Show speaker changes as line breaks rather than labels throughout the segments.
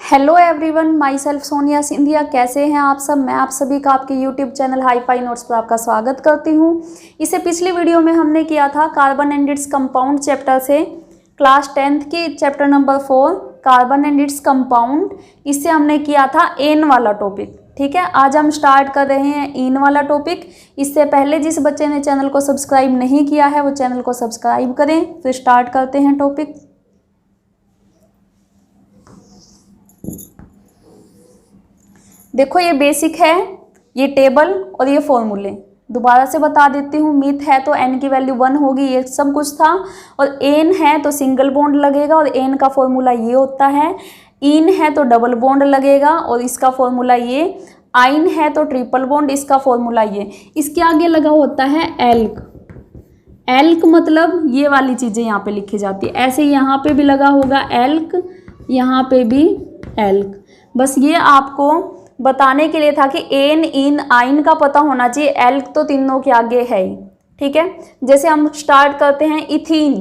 Hello everyone, my self Sonia Scindia. कैसे हैं आप सब? मैं आप सभी का आपके YouTube channel hi fi notes पर आपका स्वागत करती हूं। इससे पिछली वीडियो में हमने किया था carbon and its compound chapter से क्लास 10th की chapter number 4 carbon and its compound. इससे हमने किया था एन वाला टॉपिक। ठीक है, आज हम स्टार्ट कर रहे हैं इन वाला टॉपिक। इससे पहले जिस बच्चे ने चैनल को सब्सक्राइब नहीं किया है वो चैनल को सब्सक्राइब करें। फिर स्टार्ट करते हैं टॉपिक। देखो ये बेसिक है, ये टेबल और ये फॉर्मूले। दोबारा से बता देती हूँ, मिथ है तो n की वैल्यू 1 होगी, ये सब कुछ था। और एन है तो सिंगल बॉन्ड लगेगा और एन का फॉर्मूला ये होता है। इन है तो डबल बॉन्ड लगेगा और इसका फॉर्मूला ये। आइन है तो ट्रिपल बॉन्ड, इसका फॉर्मूला ये। इसके आगे लगा होता है एल्क। एल्क मतलब ये वाली चीज़ें यहाँ पे लिखी जाती है। ऐसे यहाँ पे भी लगा होगा एल्क, यहाँ पे भी एल्क। बस ये आपको बताने के लिए था कि एन इन आइन का पता होना चाहिए। एल्क तो तीनों के आगे है ही। ठीक है, जैसे हम स्टार्ट करते हैं इथीन।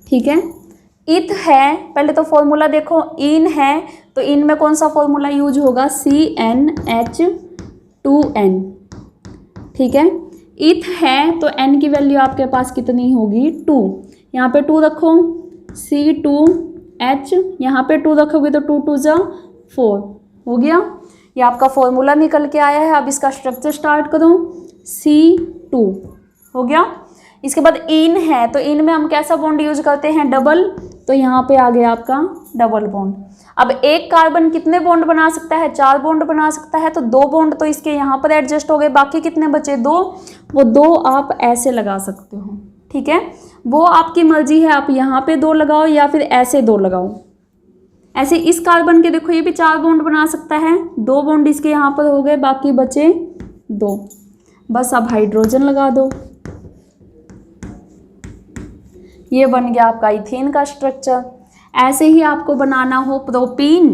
ठीक है, इथ है, पहले तो फॉर्मूला देखो। इन है तो इन में कौन सा फॉर्मूला यूज होगा? CnH2n। ठीक है, इथ है तो n की वैल्यू आपके पास कितनी होगी? 2। यहाँ पे 2 रखो, C2H, यहाँ पे 2 रखोगे तो 2 2 जा 4 हो गया। ये आपका फॉर्मूला निकल के आया है। अब इसका स्ट्रक्चर स्टार्ट करो। C2 हो गया। इसके बाद इन है तो इन में हम कैसा बॉन्ड यूज करते हैं? डबल। तो यहाँ पे आ गया आपका डबल बॉन्ड। अब एक कार्बन कितने बॉन्ड बना सकता है? 4 बॉन्ड बना सकता है। तो 2 बॉन्ड तो इसके यहाँ पर एडजस्ट हो गए, बाकी कितने बचे? 2। वो 2 आप ऐसे लगा सकते हो। ठीक है, वो आपकी मर्जी है, आप यहाँ पे 2 लगाओ या फिर ऐसे 2 लगाओ। ऐसे इस कार्बन के देखो, ये भी 4 बॉन्ड बना सकता है। 2 बॉन्ड इसके यहाँ पर हो गए, बाकी बचे 2। बस अब हाइड्रोजन लगा दो। ये बन गया आपका इथेन का स्ट्रक्चर। ऐसे ही आपको बनाना हो प्रोपीन।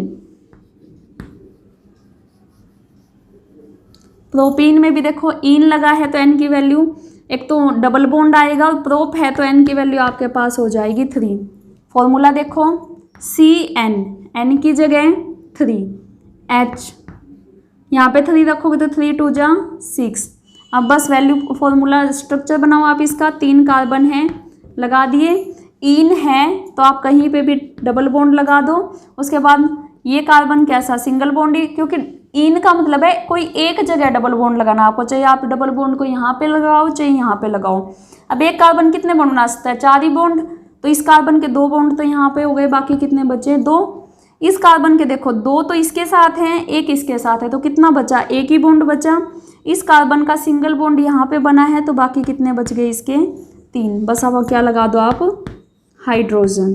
प्रोपीन में भी देखो इन लगा है तो n की वैल्यू, एक तो डबल बॉन्ड आएगा और प्रोप है तो n की वैल्यू आपके पास हो जाएगी 3। फॉर्मूला देखो, Cn, n की जगह 3, H, यहाँ पे 3 रखोगे तो 3 2 जा 6। अब बस वैल्यू फॉर्मूला स्ट्रक्चर बनाओ आप इसका। 3 कार्बन है, लगा दिए। इन है तो आप कहीं पे भी डबल बॉन्ड लगा दो। उसके बाद ये कार्बन कैसा? सिंगल बॉन्ड ही, क्योंकि इन का मतलब है कोई एक जगह डबल बॉन्ड लगाना आपको। चाहे आप डबल बॉन्ड को यहाँ पे लगाओ चाहे यहाँ पे लगाओ। अब एक कार्बन कितने बॉन्ड बना सकता है? 4 ही बॉन्ड। तो इस कार्बन के 2 बॉन्ड तो यहाँ पे हो गए, बाकी कितने बचे? 2। इस कार्बन के देखो 2 तो इसके साथ हैं, 1 इसके साथ है, तो कितना बचा? 1 ही बॉन्ड बचा। इस कार्बन का सिंगल बॉन्ड यहाँ पे बना है तो बाकी कितने बच गए इसके? 3। बस अब क्या लगा दो आप? हाइड्रोजन।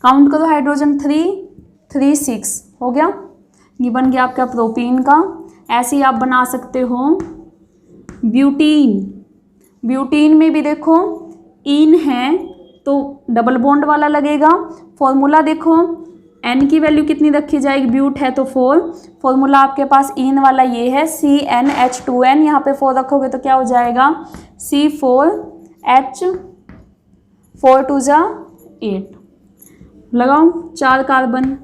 काउंट करो, हाइड्रोजन 3 3 6 हो गया। ये बन गया आपका प्रोपीन का। ऐसे ही आप बना सकते हो ब्यूटीन। ब्यूटीन में भी देखो इन है तो डबल बॉन्ड वाला लगेगा। फॉर्मूला देखो, n की वैल्यू कितनी रखी जाएगी? ब्यूट है तो 4। फॉर्मूला आपके पास इन वाला ये है CnH2n। यहाँ पे 4 रखोगे तो क्या हो जाएगा? C4H, 4 2 जा 8। लगाओ, 4 कार्बन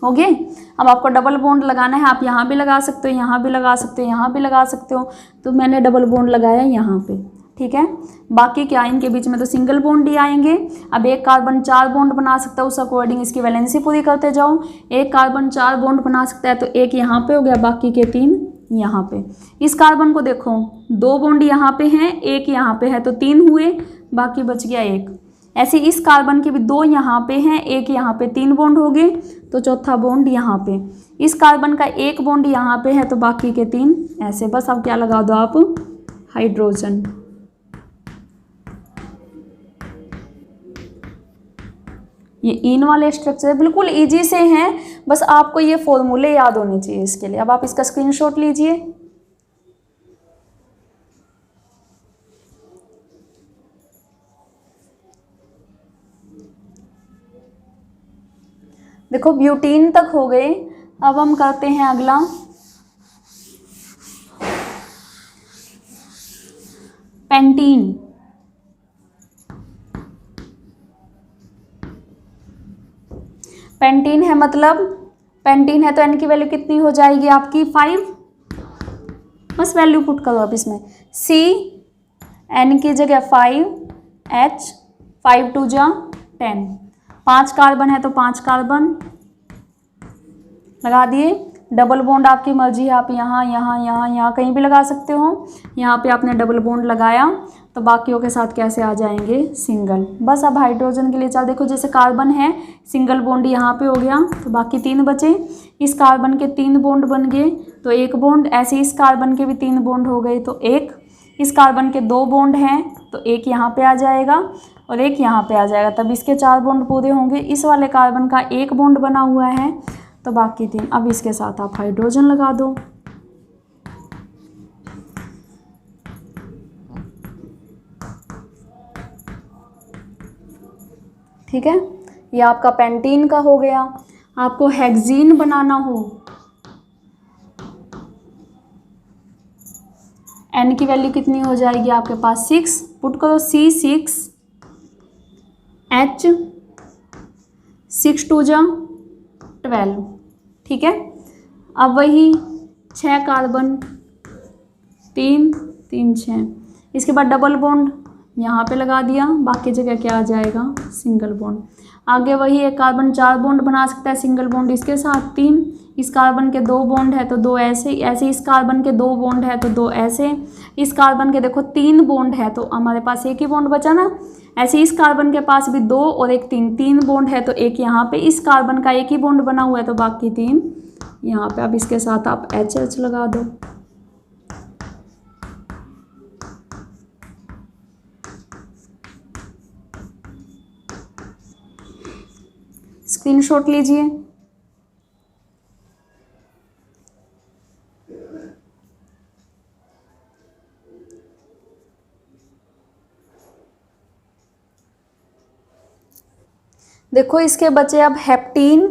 हो गए। अब आपको डबल बॉन्ड लगाना है, आप यहाँ भी लगा सकते हो, यहाँ भी लगा सकते हो, यहाँ भी लगा सकते हो। तो मैंने डबल बॉन्ड लगाया यहाँ पे। ठीक है, बाकी क्या इनके बीच में तो सिंगल बॉन्ड ही आएंगे। अब एक कार्बन 4 बॉन्ड बना सकता है, उस अकॉर्डिंग इसकी वैलेंसी पूरी करते जाओ। एक कार्बन 4 बॉन्ड बना सकता है तो 1 यहाँ पे हो गया, बाकी के 3 यहाँ पे। इस कार्बन को देखो 2 बॉन्ड यहाँ पे हैं, 1 यहाँ पे है तो 3 हुए, बाकी बच गया 1। ऐसे इस कार्बन के भी 2 यहाँ पे हैं, 1 यहाँ पे, 3 बॉन्ड हो गए तो चौथा बॉन्ड यहाँ पे। इस कार्बन का 1 बॉन्ड यहाँ पे है तो बाकी के 3 ऐसे। बस अब क्या लगा दो आप? हाइड्रोजन। ये इन वाले स्ट्रक्चर बिल्कुल इजी से हैं, बस आपको ये फॉर्मूले याद होने चाहिए इसके लिए। अब आप इसका स्क्रीनशॉट लीजिए। देखो ब्यूटीन तक हो गए। अब हम करते हैं अगला पेंटीन। पेंटीन है मतलब पेंटीन है तो एन की वैल्यू कितनी हो जाएगी आपकी 5। बस वैल्यू पुट करो अब इसमें, सी एन की जगह 5 एच 5 2 जा 10, 5 कार्बन है तो 5 कार्बन लगा दिए। डबल बॉन्ड आपकी मर्जी है, आप यहाँ यहाँ यहाँ यहाँ कहीं भी लगा सकते हो। यहाँ पे आपने डबल बॉन्ड लगाया तो बाकियों के साथ कैसे आ जाएंगे सिंगल। बस अब हाइड्रोजन के लिए चल देखो, जैसे कार्बन है सिंगल बॉन्ड यहाँ पे हो गया तो बाकी 3 बचे। इस कार्बन के 3 बॉन्ड बन गए तो 1 बॉन्ड, ऐसे इस कार्बन के भी 3 बॉन्ड हो गए तो 1। इस कार्बन के 2 बॉन्ड हैं तो 1 यहाँ पे आ जाएगा और 1 यहाँ पे आ जाएगा, तब इसके 4 बॉन्ड पूरे होंगे। इस वाले कार्बन का 1 बॉन्ड बना हुआ है तो बाकी 3। अब इसके साथ आप हाइड्रोजन लगा दो। ठीक है, ये आपका पेंटीन का हो गया। आपको हेक्सीन बनाना हो, एन की वैल्यू कितनी हो जाएगी आपके पास 6, पुट करो C6 H 6 2 जा 12। ठीक है, अब वही 6 कार्बन 3 3 6, इसके बाद डबल बॉन्ड यहाँ पे लगा दिया, बाकी जगह क्या आ जाएगा सिंगल बॉन्ड। आगे वही एक कार्बन 4 बॉन्ड बना सकता है सिंगल बॉन्ड इसके साथ 3। इस कार्बन के 2 बॉन्ड है तो 2 ऐसे, ऐसे इस कार्बन के 2 बॉन्ड है तो 2 ऐसे। इस कार्बन के देखो 3 बॉन्ड है तो हमारे पास 1 ही बॉन्ड बचा ना। ऐसे इस कार्बन के पास भी 2 और 1 3 बॉन्ड है तो 1 यहाँ पे। इस कार्बन का 1 ही बॉन्ड बना हुआ है तो बाकी 3 यहाँ पे। अब इसके साथ आप HH लगा दो। स्क्रीनशॉट लीजिए। देखो इसके बचे अब हेप्टीन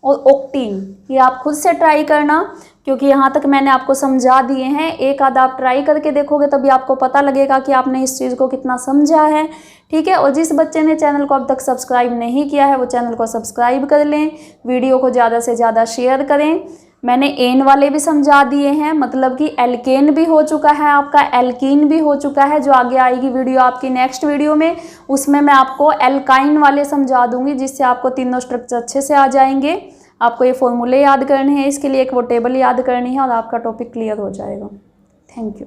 और ऑक्टीन, ये आप खुद से ट्राई करना क्योंकि यहाँ तक मैंने आपको समझा दिए हैं। एक आधा आप ट्राई करके देखोगे तभी आपको पता लगेगा कि आपने इस चीज़ को कितना समझा है। ठीक है, और जिस बच्चे ने चैनल को अब तक सब्सक्राइब नहीं किया है वो चैनल को सब्सक्राइब कर लें, वीडियो को ज़्यादा से ज़्यादा शेयर करें। मैंने एन वाले भी समझा दिए हैं, मतलब कि एल्केन भी हो चुका है आपका, एल्कीन भी हो चुका है। जो आगे आएगी वीडियो आपकी नेक्स्ट वीडियो में, उसमें मैं आपको एल्काइन वाले समझा दूंगी जिससे आपको तीनों स्ट्रक्चर अच्छे से आ जाएंगे। आपको ये फॉर्मूले याद करने हैं, इसके लिए एक वो टेबल याद करनी है और आपका टॉपिक क्लियर हो जाएगा। Thank you.